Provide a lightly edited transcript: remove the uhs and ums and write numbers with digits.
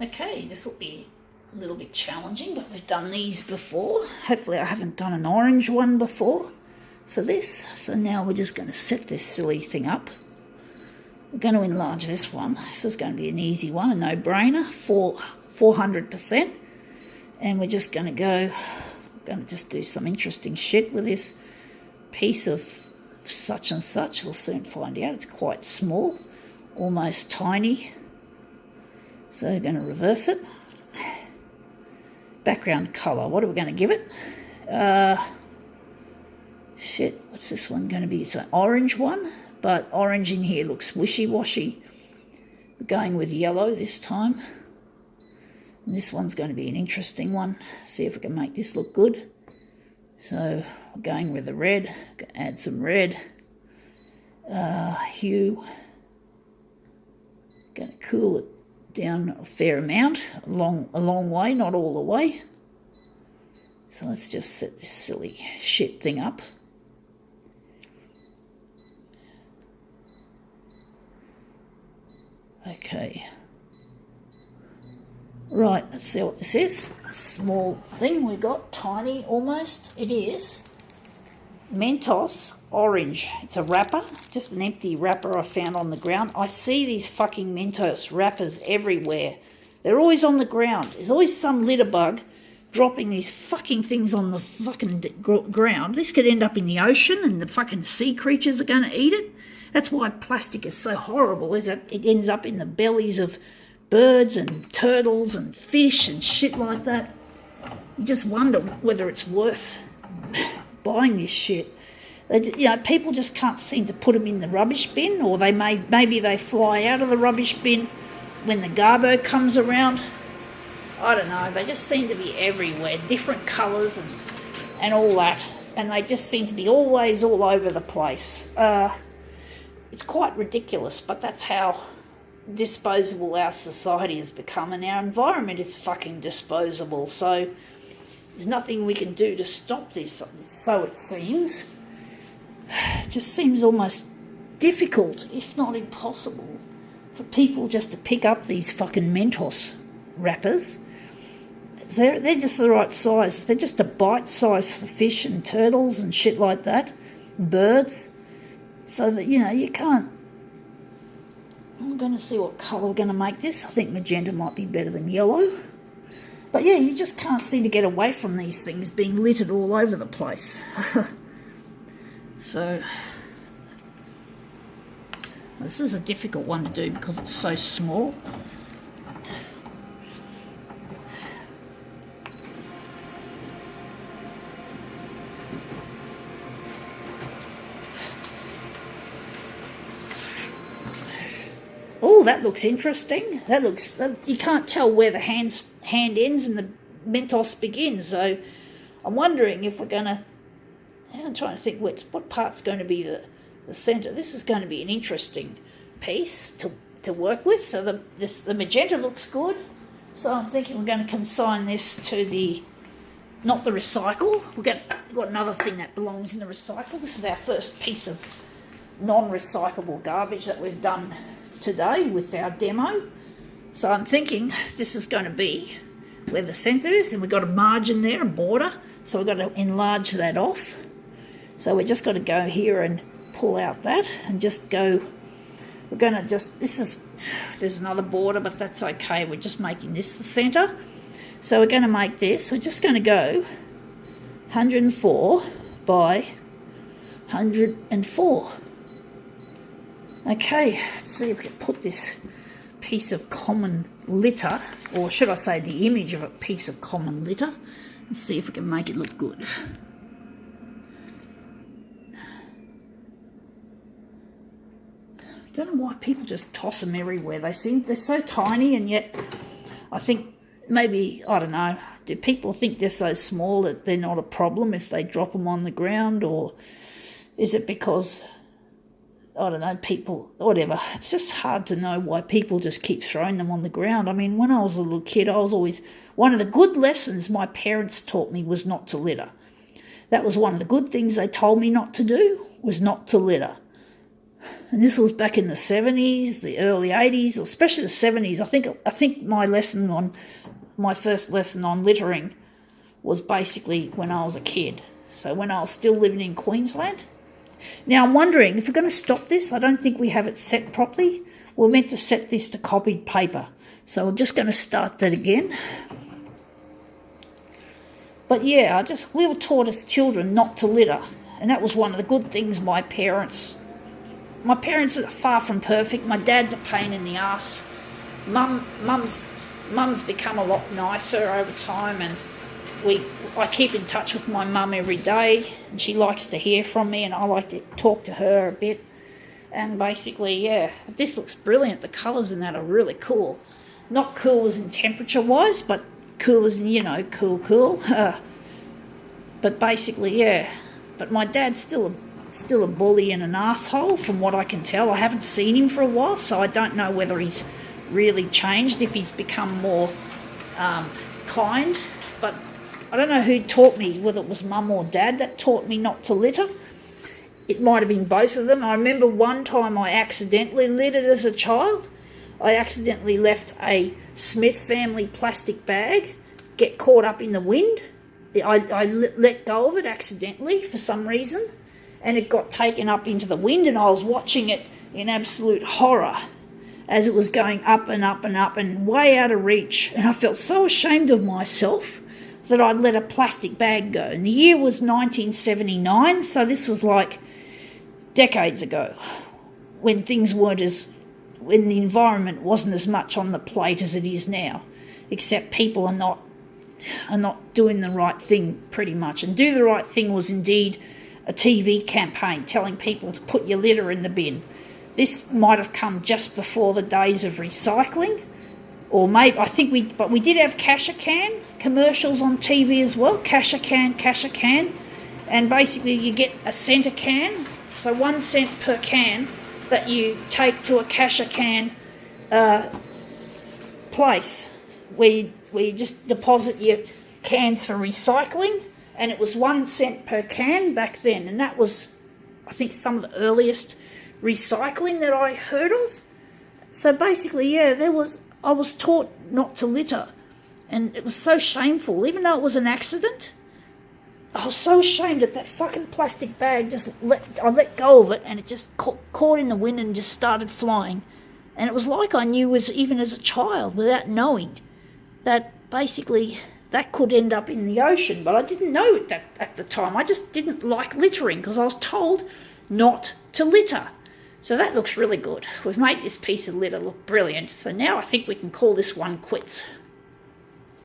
Okay, this will be a little bit challenging, but we've done these before. Hopefully I haven't done an orange one before for this. So now we're just going to set this silly thing up. We're going to enlarge this one. This is going to be an easy one, a no-brainer, 400%. And we're just going to just do some interesting shit with this piece of such and such. We'll soon find out. It's quite small, almost tiny. So we're going to reverse it. Background colour, what are we going to give it? Shit, what's this one going to be? It's an orange one, but orange in here looks wishy-washy. We're going with yellow this time. And this one's going to be an interesting one. See if we can make this look good. So we're going with the red. Add some red. Hue. Going to cool it down a fair amount, a long way, not all the way. So let's just set this silly shit thing up. Okay. Right, let's see what this is. A small thing we got, tiny almost. It is Mentos Orange. It's a wrapper, just an empty wrapper I found on the ground. I see these fucking Mentos wrappers everywhere. They're always on the ground. There's always some litter bug dropping these fucking things on the fucking ground. This could end up in the ocean and the fucking sea creatures are going to eat it. That's why plastic is so horrible, is that it ends up in the bellies of birds and turtles and fish and shit like that. You just wonder whether it's worth buying this shit. You know, people just can't seem to put them in the rubbish bin, or maybe they fly out of the rubbish bin when the garbo comes around. I don't know, they just seem to be everywhere, different colours and all that, and they just seem to be always all over the place. It's quite ridiculous, but that's how disposable our society has become, and our environment is fucking disposable, so there's nothing we can do to stop this, so it seems. It just seems almost difficult, if not impossible, for people just to pick up these fucking Mentos wrappers. They're just the right size. They're just a bite size for fish and turtles and shit like that, and birds, so that, you know, you can't. I'm going to see what colour we're going to make this. I think magenta might be better than yellow. But yeah, you just can't seem to get away from these things being littered all over the place. So, this is a difficult one to do because it's so small. Oh, that looks interesting. You can't tell where the hand ends and the Mentos begins. So I'm wondering if we're going to, I'm trying to think what part's going to be the centre. This is going to be an interesting piece to work with. So the magenta looks good. So I'm thinking we're going to consign this to not the recycle. We've got another thing that belongs in the recycle. This is our first piece of non-recyclable garbage that we've done today with our demo. So I'm thinking this is going to be where the centre is, and we've got a margin there, a border, so we've got to enlarge that off. So we're just got to go here and pull out that and just go, we're going to just, there's another border, but that's okay, we're just making this the centre. So we're going to make this, we're just going to go 104 by 104. Okay, let's see if we can put this piece of common litter, or should I say the image of a piece of common litter, and see if we can make it look good. I don't know why people just toss them everywhere. They're so tiny, and yet I think maybe, I don't know, do people think they're so small that they're not a problem if they drop them on the ground, or is it because, I don't know, people, whatever. It's just hard to know why people just keep throwing them on the ground. I mean, when I was a little kid, I was always, one of the good lessons my parents taught me was not to litter. That was one of the good things they told me not to do, was not to litter. And this was back in the 70s, the early 80s, or especially the 70s. I think my first lesson on littering was basically when I was a kid. So when I was still living in Queensland. Now I'm wondering, if we're going to stop this, I don't think we have it set properly. We're meant to set this to copied paper. So we're just going to start that again. But yeah, we were taught as children not to litter. And that was one of the good things my parents are far from perfect. My dad's a pain in the ass. Mum's become a lot nicer over time, and I keep in touch with my mum every day, and she likes to hear from me, and I like to talk to her a bit. And basically, yeah, this looks brilliant. The colours in that are really cool. Not cool as in temperature-wise, but cool as in, cool. But basically, yeah. But my dad's still a bully and an asshole, from what I can tell. I haven't seen him for a while, so I don't know whether he's really changed, if he's become more kind. But I don't know who taught me, whether it was mum or dad that taught me not to litter. It might have been both of them. I remember one time I accidentally littered as a child. I accidentally left a Smith family plastic bag get caught up in the wind. I let go of it accidentally for some reason, and it got taken up into the wind, and I was watching it in absolute horror as it was going up and up and up and way out of reach. And I felt so ashamed of myself that I'd let a plastic bag go. And the year was 1979, so this was like decades ago, when when the environment wasn't as much on the plate as it is now, except people are not doing the right thing, pretty much. And do the right thing was indeed a TV campaign telling people to put your litter in the bin. This might have come just before the days of recycling, or maybe, but we did have Cash-A-Can commercials on TV as well. Cash-A-Can. And basically you get a cent a can, so 1 cent per can that you take to a Cash-A-Can place where you just deposit your cans for recycling, and it was 1 cent per can back then, and that was, I think, some of the earliest recycling that I heard of. So basically, yeah, I was taught not to litter, and it was so shameful. Even though it was an accident, I was so ashamed that fucking plastic bag I let go of it, and it just caught in the wind and just started flying. And it was like I knew, even as a child, without knowing, that basically that could end up in the ocean. But I didn't know it at the time. I just didn't like littering because I was told not to litter. So that looks really good. We've made this piece of litter look brilliant. So now I think we can call this one quits.